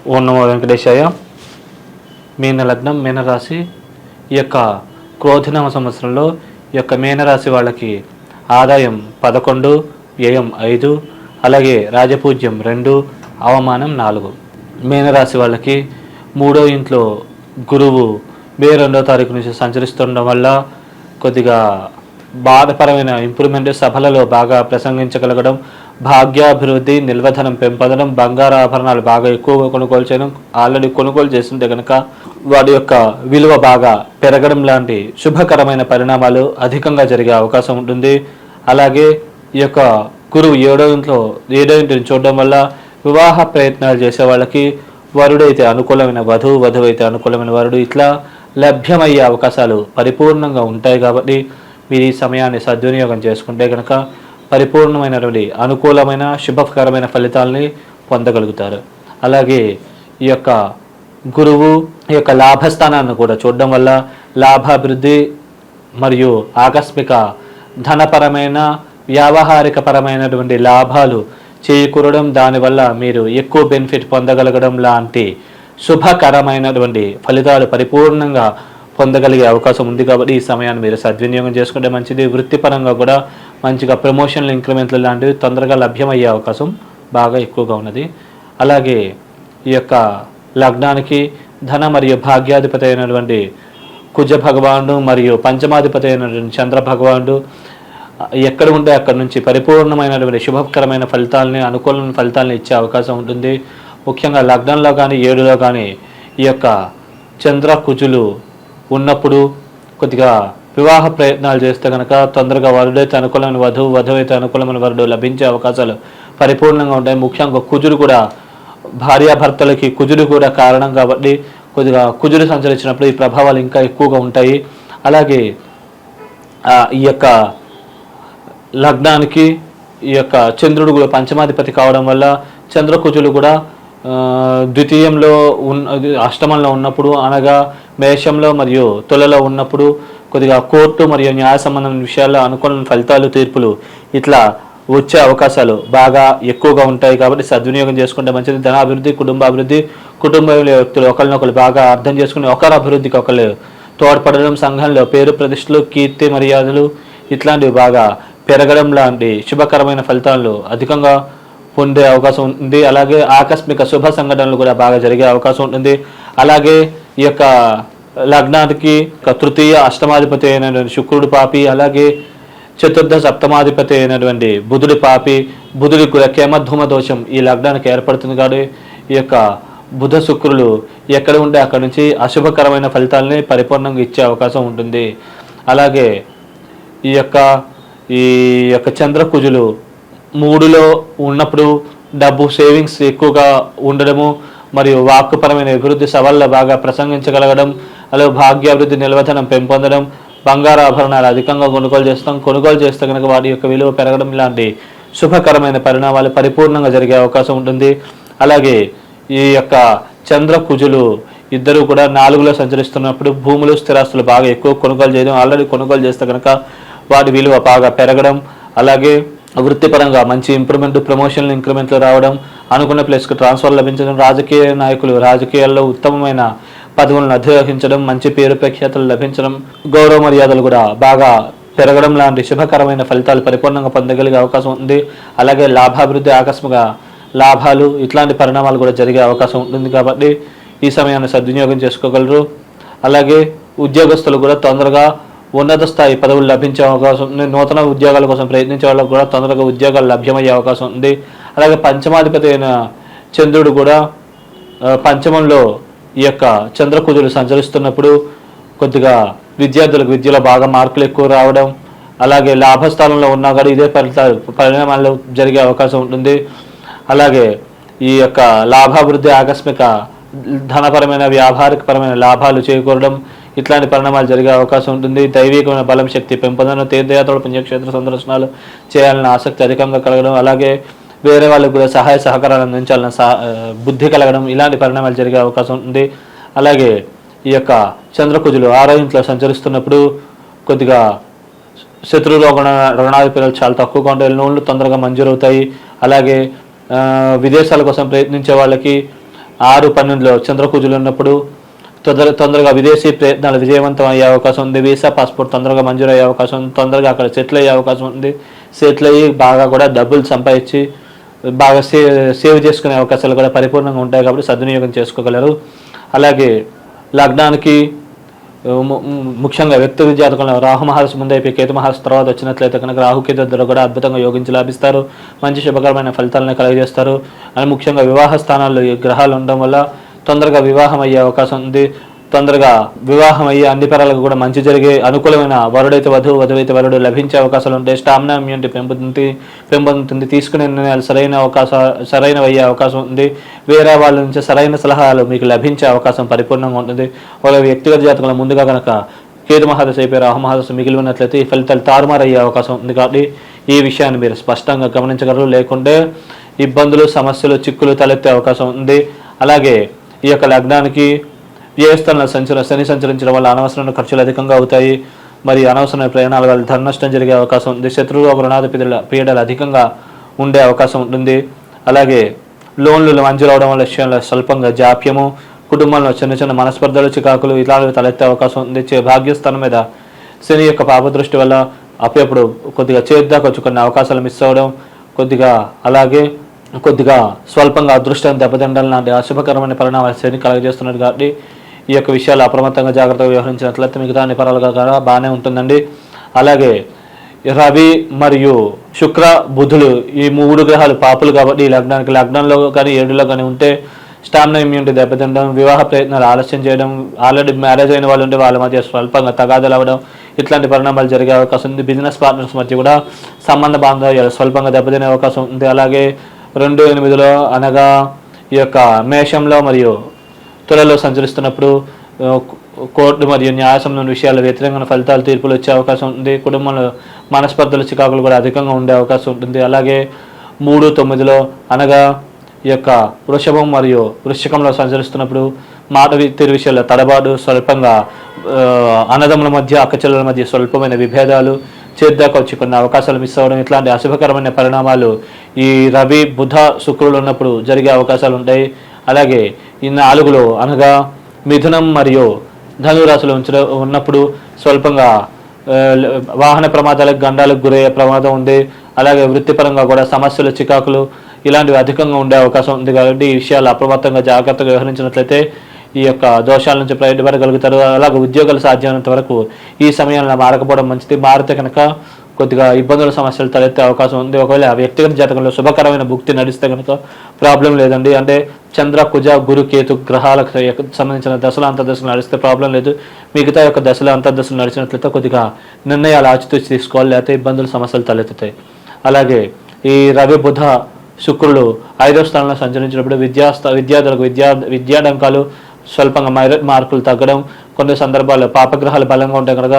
ఓం నమో వెంకటేశాయ. మీన లగ్నం మీనరాశి. ఈ యొక్క క్రోధినామ సంవత్సరంలో ఈ యొక్క మీనరాశి వాళ్ళకి ఆదాయం 11, వ్యయం 5, అలాగే రాజపూజ్యం 2, అవమానం 4. మీనరాశి వాళ్ళకి 3వ ఇంట్లో గురువు మే 2వ తారీఖు నుంచి సంచరిస్తుండడం వల్ల కొద్దిగా బాధపరమైన ఇంప్రూవ్మెంట్, సభలలో బాగా ప్రసంగించగలగడం, భాగ్యాభివృద్ధి, నిల్వధనం పెంపొందడం, బంగారు ఆభరణాలు బాగా ఎక్కువగా కొనుగోలు చేయడం, ఆల్రెడీ కొనుగోలు చేస్తుంటే కనుక వాటి యొక్క విలువ బాగా పెరగడం లాంటి శుభకరమైన పరిణామాలు అధికంగా జరిగే అవకాశం ఉంటుంది. అలాగే ఈ యొక్క గురువు 7వ ఇంటిని చూడడం వల్ల వివాహ ప్రయత్నాలు చేసే వాళ్ళకి వరుడైతే అనుకూలమైన వధువు, వధువైతే అనుకూలమైన వరుడు ఇట్లా లభ్యమయ్యే అవకాశాలు పరిపూర్ణంగా ఉంటాయి. కాబట్టి మీరు ఈ సమయాన్ని సద్వినియోగం చేసుకుంటే కనుక పరిపూర్ణమైనటువంటి అనుకూలమైన శుభకరమైన ఫలితాలని పొందగలుగుతారు. అలాగే ఈ యొక్క గురువు ఈ యొక్క లాభస్థానాన్ని కూడా చూడడం వల్ల లాభాభివృద్ధి మరియు ఆకస్మిక ధనపరమైన వ్యావహారిక పరమైనటువంటి లాభాలు చేకూరడం, దానివల్ల మీరు ఎక్కువ బెనిఫిట్ పొందగలగడం లాంటి శుభకరమైనటువంటి ఫలితాలు పరిపూర్ణంగా పొందగలిగే అవకాశం ఉంది. కాబట్టి ఈ సమయాన్ని మీరు సద్వినియోగం చేసుకుంటే మంచిది. వృత్తిపరంగా కూడా మంచిగా ప్రమోషన్లు, ఇంక్రిమెంట్లు లాంటివి తొందరగా లభ్యమయ్యే అవకాశం బాగా ఎక్కువగా ఉన్నది. అలాగే ఈ యొక్క లగ్నానికి ధన మరియు భాగ్యాధిపతి అయినటువంటి కుజ భగవానుడు మరియు పంచమాధిపతి అయినటువంటి చంద్ర భగవానుడు ఎక్కడ ఉంటే అక్కడ నుంచి పరిపూర్ణమైనటువంటి శుభకరమైన ఫలితాలని, అనుకూలమైన ఫలితాలను ఇచ్చే అవకాశం ఉంటుంది. ముఖ్యంగా లగ్నంలో కానీ 7లో కానీ ఈ యొక్క చంద్ర కుజులు ఉన్నప్పుడు కొద్దిగా వివాహ ప్రయత్నాలు చేస్తే కనుక తొందరగా వరుడైతే అనుకూలమైన వధువు, వధువైతే అనుకూలమైన వరుడు లభించే అవకాశాలు పరిపూర్ణంగా ఉంటాయి. ముఖ్యంగా కుజుడు కూడా, భార్యాభర్తలకి కుజుడు కూడా కారణం కాబట్టి కొద్దిగా కుజుడు సంచరించినప్పుడు ఈ ప్రభావాలు ఇంకా ఎక్కువగా ఉంటాయి. అలాగే ఈ యొక్క లగ్నానికి ఈ యొక్క చంద్రుడు కూడా పంచమాధిపతి కావడం వల్ల చంద్రకుజులు కూడా ద్వితీయంలో అష్టమంలో ఉన్నప్పుడు, అనగా మేషంలో మరియు తులలో ఉన్నప్పుడు కొద్దిగా కోర్టు మరియు న్యాయ సంబంధమైన విషయాల్లో అనుకూల ఫలితాలు, తీర్పులు ఇట్లా వచ్చే అవకాశాలు బాగా ఎక్కువగా ఉంటాయి. కాబట్టి సద్వినియోగం చేసుకుంటే మంచిది. ధనాభివృద్ధి, కుటుంబాభివృద్ధి, కుటుంబంలో వ్యక్తులు ఒకరినొకరు బాగా అర్థం చేసుకుని ఒకరి అభివృద్ధికి ఒకరు తోడ్పడడం, సంఘంలో పేరు ప్రతిష్టలు, కీర్తి మర్యాదలు ఇట్లాంటివి బాగా పెరగడం లాంటి శుభకరమైన ఫలితాలు అధికంగా పొందే అవకాశం ఉంటుంది. అలాగే ఆకస్మిక శుభ సంఘటనలు కూడా బాగా జరిగే అవకాశం ఉంటుంది. అలాగే ఈ యొక్క లగ్నానికి తృతీయ అష్టమాధిపతి అయినటువంటి శుక్రుడు పాపి, అలాగే చతుర్థ సప్తమాధిపతి అయినటువంటి బుధుడి పాపి, బుధుడికి కూడా కేమధూమ దోషం ఈ లగ్నానికి ఏర్పడుతుంది. కాబట్టి ఈ యొక్క బుధ శుక్రులు ఎక్కడ ఉంటే అక్కడ నుంచి అశుభకరమైన ఫలితాలని పరిపూర్ణంగా ఇచ్చే అవకాశం ఉంటుంది. అలాగే ఈ యొక్క చంద్రకుజులు 3లో ఉన్నప్పుడు డబ్బు సేవింగ్స్ ఎక్కువగా ఉండడము మరియు వాక్కుపరమైన అభివృద్ధి, సవాళ్ళ బాగా ప్రసంగించగలగడం, అలాగే భాగ్యాభివృద్ధి, నిల్వధనం పెంపొందడం, బంగారు ఆభరణాలు అధికంగా కొనుగోలు చేస్తే కనుక వాటి యొక్క విలువ పెరగడం లాంటి శుభకరమైన పరిణామాలు పరిపూర్ణంగా జరిగే అవకాశం ఉంటుంది. అలాగే ఈ యొక్క చంద్ర కుజులు ఇద్దరు కూడా 4లో సంచరిస్తున్నప్పుడు భూములు, స్థిరాస్తులు బాగా ఎక్కువ కొనుగోలు చేయడం, ఆల్రెడీ కొనుగోలు చేస్తే కనుక వాటి విలువ బాగా పెరగడం, అలాగే వృత్తిపరంగా మంచి ఇంప్రూవ్మెంట్, ప్రమోషన్లు, ఇంక్రిమెంట్లు రావడం, అనుకున్న ప్లేస్కి ట్రాన్స్ఫర్ లభించడం, రాజకీయ నాయకులు రాజకీయాల్లో ఉత్తమమైన పదవులను అధిరోహించడం, మంచి పేరు ప్రఖ్యాతలు లభించడం, గౌరవ మర్యాదలు కూడా బాగా పెరగడం లాంటి శుభకరమైన ఫలితాలు పరిపూర్ణంగా పొందగలిగే అవకాశం ఉంది. అలాగే లాభాభివృద్ధి, ఆకస్మిక లాభాలు ఇట్లాంటి పరిణామాలు కూడా జరిగే అవకాశం ఉంటుంది. కాబట్టి ఈ సమయాన్ని సద్వినియోగం చేసుకోగలరు. అలాగే ఉద్యోగస్తులు కూడా తొందరగా ఉన్నత స్థాయి పదవులు లభించే అవకాశం ఉంది. నూతన ఉద్యోగాల కోసం ప్రయత్నించే వాళ్ళకు కూడా తొందరగా ఉద్యోగాలు లభ్యమయ్యే అవకాశం ఉంది. అలాగే పంచమాధిపతి అయిన చంద్రుడు కూడా పంచమంలో ఈ యొక్క చంద్రకుజులు సంచరిస్తున్నప్పుడు కొద్దిగా విద్యార్థులకు విద్యలో బాగా మార్కులు ఎక్కువ రావడం, అలాగే లాభస్థానంలో ఉన్నా కూడా ఇదే పరిణామాలు జరిగే అవకాశం ఉంటుంది. అలాగే ఈ యొక్క లాభాభివృద్ధి, ఆకస్మిక ధనపరమైన వ్యాపారికపరమైన లాభాలు చేకూరడం ఇట్లాంటి పరిణామాలు జరిగే అవకాశం ఉంటుంది. దైవికమైన బలం, శక్తి పెంపొందడం, తీర్థయాత్రలు, పుణ్యక్షేత్ర సందర్శనాలు చేయాలన్న ఆసక్తి అధికంగా కలగడం, అలాగే వేరే వాళ్ళకు కూడా సహాయ సహకారాలు అందించాలన్న బుద్ధి కలగడం ఇలాంటి పరిణామాలు జరిగే అవకాశం ఉంది. అలాగే ఈ యొక్క చంద్రకుజులు 6వ ఇంట్లో సంచరిస్తున్నప్పుడు కొద్దిగా శత్రురోగ రుణాధిపతులు చాలా తక్కువగా ఉంటాయి, లోన్లు తొందరగా మంజూరవుతాయి. అలాగే విదేశాల కోసం ప్రయత్నించే వాళ్ళకి 6-12లో చంద్రకుజులు ఉన్నప్పుడు తొందరగా విదేశీ ప్రయత్నాలు విజయవంతం అయ్యే అవకాశం ఉంది. వీసా పాస్పోర్ట్ తొందరగా మంజూరు అయ్యే అవకాశం ఉంది. తొందరగా అక్కడ సెటిల్ అయ్యే అవకాశం ఉంది. సెటిల్ అయ్యి బాగా కూడా డబ్బులు సంపాదించి బాగా సేవ్ చేసుకునే అవకాశాలు కూడా పరిపూర్ణంగా ఉంటాయి కాబట్టి సద్వినియోగం చేసుకోగలరు. అలాగే లగ్నానికి ముఖ్యంగా వ్యక్తిగత జాతకంలో రాహు మహర్షి ముందైపోయి కేతు మహర్షి తర్వాత వచ్చినట్లయితే కనుక రాహుకేతు ఇద్దరు కూడా అద్భుతంగా యోగించి లాభిస్తారు. మంచి శుభకరమైన ఫలితాలను కలుగజేస్తారు. అని ముఖ్యంగా వివాహ స్థానాల్లో ఈ గ్రహాలు ఉండడం వల్ల తొందరగా వివాహం అయ్యే అవకాశం ఉంది. తొందరగా వివాహం అయ్యే అన్ని పరాలకు కూడా మంచి జరిగే అనుకూలమైన వరుడైతే వధువు, వధువైతే వరుడు లభించే అవకాశాలు ఉంటాయి. స్టామినా ఇమ్యూనిటీ పెంపొందుతుంది. తీసుకునే నిర్ణయాలు సరైనవి అయ్యే అవకాశం ఉంది. వేరే వాళ్ళ నుంచి సరైన సలహాలు మీకు లభించే అవకాశం పరిపూర్ణంగా ఉంటుంది. వాళ్ళ వ్యక్తిగత జాతకంలో ముందుగా కనుక కేతు మహాదశ అయిపోయి రాహు మహాదశ మిగిలి ఉన్నట్లయితే ఈ ఫలితాలు తారుమారు అయ్యే అవకాశం ఉంది. కాబట్టి ఈ విషయాన్ని మీరు స్పష్టంగా గమనించగలరు. లేకుంటే ఇబ్బందులు, సమస్యలు, చిక్కులు తలెత్తే అవకాశం ఉంది. అలాగే ఈ యొక్క లగ్నానికి వ్యయస్థానంలో శని సంచరించడం వల్ల అనవసరమైన ఖర్చులు అధికంగా అవుతాయి. మరి అనవసరమైన ప్రయాణాల వల్ల ధన నష్టం జరిగే అవకాశం ఉంది. శత్రువు రుణాది పీడలు అధికంగా ఉండే అవకాశం ఉంటుంది. అలాగే లోన్లు మంజూరు అవడం వల్ల విషయంలో స్వల్పంగా జాప్యము, కుటుంబంలో చిన్న చిన్న మనస్పర్ధలు, చికాకులు ఇలాంటివి తలెత్తే అవకాశం ఉంది. భాగ్యస్థానం మీద శని యొక్క పాపదృష్టి వల్ల అప్పుడప్పుడు కొద్దిగా చేద్దాకు వచ్చి కొన్ని అవకాశాలు మిస్ అవ్వడం, కొద్దిగా స్వల్పంగా అదృష్టం దెబ్బతిండడం లాంటి అశుభకరమైన పరిణామాలు శని కలగజేస్తున్నాడు. కాబట్టి ఈ యొక్క విషయాలు అప్రమత్తంగా జాగ్రత్తగా వ్యవహరించినట్లయితే మిగతా అన్ని పరాలుగా కూడా బాగానే ఉంటుందండి. అలాగే రవి మరియు శుక్ర బుధులు ఈ 3 గ్రహాలు పాపులు కాబట్టి ఈ లగ్నంలో కానీ 7లో కానీ ఉంటే స్టామినా ఇమ్యూనిటీ దెబ్బతిండడం, వివాహ ప్రయత్నాలు ఆలస్యం చేయడం, ఆల్రెడీ మ్యారేజ్ అయిన వాళ్ళు ఉంటే వాళ్ళ మధ్య స్వల్పంగా తగాదాలు అవ్వడం ఇట్లాంటి పరిణామాలు జరిగే అవకాశం ఉంది. బిజినెస్ పార్ట్నర్స్ మధ్య కూడా సంబంధ బాంధవ్యాలు స్వల్పంగా దెబ్బతినే అవకాశం ఉంది. అలాగే 2-8లో అనగా ఈ యొక్క మేషంలో మరియు తులలో సంచరిస్తున్నప్పుడు కోర్టు మరియు న్యాయసంబంధ విషయాల్లో వ్యతిరేకమైన ఫలితాలు, తీర్పులు వచ్చే అవకాశం ఉంది. కుటుంబంలో మనస్పర్ధలు, చికాకులు కూడా అధికంగా ఉండే అవకాశం ఉంటుంది. అలాగే 3-9లో అనగా ఈ యొక్క వృషభం మరియు వృశ్చికంలో సంచరిస్తున్నప్పుడు మాట తీరు విషయాల్లో తడబాటు, స్వల్పంగా అన్నదమ్ముల మధ్య, అక్కచెల్లెల మధ్య స్వల్పమైన విభేదాలు, చేద్దాకు వచ్చి కొన్ని అవకాశాలు మిస్ అవ్వడం ఇట్లాంటి అశుభకరమైన పరిణామాలు ఈ రవి, బుధ, శుక్రులు ఉన్నప్పుడు జరిగే అవకాశాలు ఉంటాయి. అలాగే ఈ 4లో అనగా మిథునం మరియు ధనురాశులు ఉన్నప్పుడు స్వల్పంగా వాహన ప్రమాదాలకు, గండాలకు గురయ్యే ప్రమాదం ఉంది. అలాగే వృత్తిపరంగా కూడా సమస్యలు, చికాకులు ఇలాంటివి అధికంగా ఉండే అవకాశం ఉంది. కాబట్టి ఈ విషయాలు అప్రమత్తంగా జాగ్రత్తగా వ్యవహరించినట్లయితే ఈ యొక్క దోషాల నుంచి బయటపడగలుగుతారు. అలాగే ఉద్యోగాలు సాధ్యమైనంత వరకు ఈ సమయంలో మారకపోవడం మంచిది. మారితే కనుక కొద్దిగా ఇబ్బందుల, సమస్యలు తలెత్తే అవకాశం ఉంది. ఒకవేళ వ్యక్తిగత జాతకంలో శుభకరమైన భుక్తి నడిస్తే కనుక ప్రాబ్లం లేదండి. అంటే చంద్ర, కుజ, గురు, కేతు గ్రహాలకు సంబంధించిన దశల అంతర్దశలు నడిస్తే ప్రాబ్లం లేదు. మిగతా యొక్క దశల అంతర్దశలు నడిచినట్లయితే కొద్దిగా నిర్ణయాలు ఆచితూచి తీసుకోవాలి, లేకపోతే ఇబ్బందులు, సమస్యలు తలెత్తుతాయి. అలాగే ఈ రవి, బుధ, శుక్రులు 5వ స్థానంలో సంచరించినప్పుడు విద్యార్థులకు విద్యాడంకాలు, స్వల్పంగా మార్కులు తగ్గడం, కొన్ని సందర్భాల్లో పాపగ్రహాలు బలంగా ఉంటే కనుక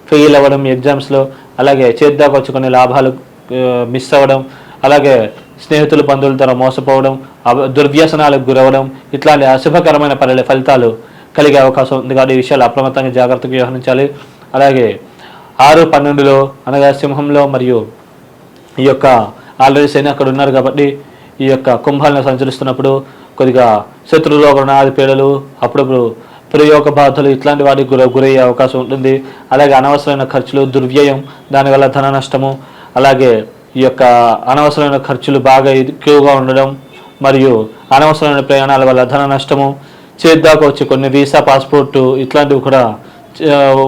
ఫెయిల్ అవ్వడం ఎగ్జామ్స్లో, అలాగే చేద్దాకు వచ్చి కొన్ని లాభాలు మిస్ అవ్వడం, అలాగే స్నేహితులు, బంధువుల ద్వారా మోసపోవడం, దుర్వ్యసనాలకు గురవడం ఇట్లాంటి అశుభకరమైన ఫలితాలు కలిగే అవకాశం ఉంది. కాబట్టి ఈ విషయాలు అప్రమత్తంగా జాగ్రత్తగా వ్యవహరించాలి. అలాగే 6-12లో అనగా సింహంలో మరియు ఈ యొక్క ఆల్రెడీ శని అక్కడ ఉన్నారు కాబట్టి ఈ యొక్క కుంభాలను సంచరిస్తున్నప్పుడు కొద్దిగా శత్రురోగ పీడలు, అప్పుడప్పుడు ప్రయోగ బాధలు ఇట్లాంటి వాటికి గురయ్యే అవకాశం ఉంటుంది. అలాగే అనవసరమైన ఖర్చులు, దుర్వ్యయం, దానివల్ల ధన నష్టము, అలాగే ఈ యొక్క అనవసరమైన ఖర్చులు బాగా ఎక్కువగా ఉండడం మరియు అనవసరమైన ప్రయాణాల వల్ల ధన నష్టము, చేద్దాకు వచ్చి కొన్ని వీసా, పాస్పోర్టు ఇట్లాంటివి కూడా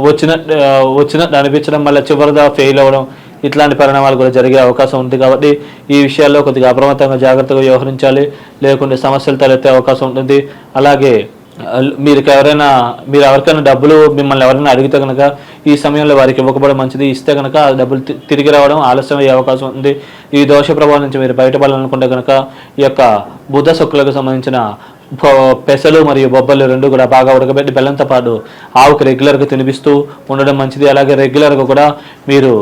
వచ్చినట్టు అనిపించడం వల్ల చివరిగా ఫెయిల్ అవ్వడం ఇట్లాంటి పరిణామాలు కూడా జరిగే అవకాశం ఉంది. కాబట్టి ఈ విషయాల్లో కొద్దిగా అప్రమత్తంగా జాగ్రత్తగా వ్యవహరించాలి, లేకుంటే సమస్యలు తలెత్తే అవకాశం ఉంటుంది. అలాగే మీరు ఎవరికైనా డబ్బులు మిమ్మల్ని ఎవరైనా అడిగితే కనుక ఈ సమయంలో వారికి ఇవ్వకపోవడం మంచిది. ఇస్తే కనుక ఆ డబ్బులు తిరిగి రావడం ఆలస్యం అయ్యే అవకాశం ఉంది. ఈ దోష ప్రభావం నుంచి మీరు బయటపడాలనుకుంటే కనుక ఈ యొక్క బుధ, శుక్రులకు సంబంధించిన పెసలు మరియు బొబ్బలు 2 కూడా బాగా ఉడకబెట్టి బెల్లంతో పాటు ఆవుకి రెగ్యులర్గా తినిపిస్తూ ఉండడం మంచిది. అలాగే రెగ్యులర్గా కూడా మీరు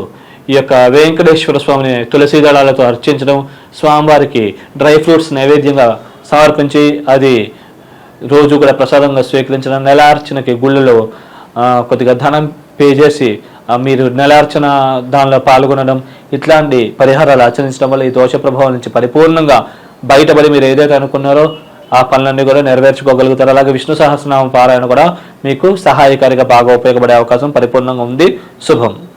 ఈ యొక్క వెంకటేశ్వర స్వామిని తులసి దళాలతో అర్చించడం, స్వామివారికి డ్రై ఫ్రూట్స్ నైవేద్యంగా సమర్పించి అది రోజు కూడా ప్రసాదంగా స్వీకరించడం, నెలార్చనకి గుళ్ళలో కొద్దిగా ధనం పే చేసి మీరు నెలార్చన దానిలో పాల్గొనడం ఇట్లాంటి పరిహారాలు ఆచరించడం వల్ల ఈ దోష ప్రభావం నుంచి పరిపూర్ణంగా బయటపడి మీరు ఏదైతే అనుకున్నారో ఆ పనులన్నీ కూడా నెరవేర్చుకోగలుగుతారు. అలాగే విష్ణు సహస్రనామ పారాయణ కూడా మీకు సహాయకారిగా బాగా ఉపయోగపడే అవకాశం పరిపూర్ణంగా ఉంది. శుభం.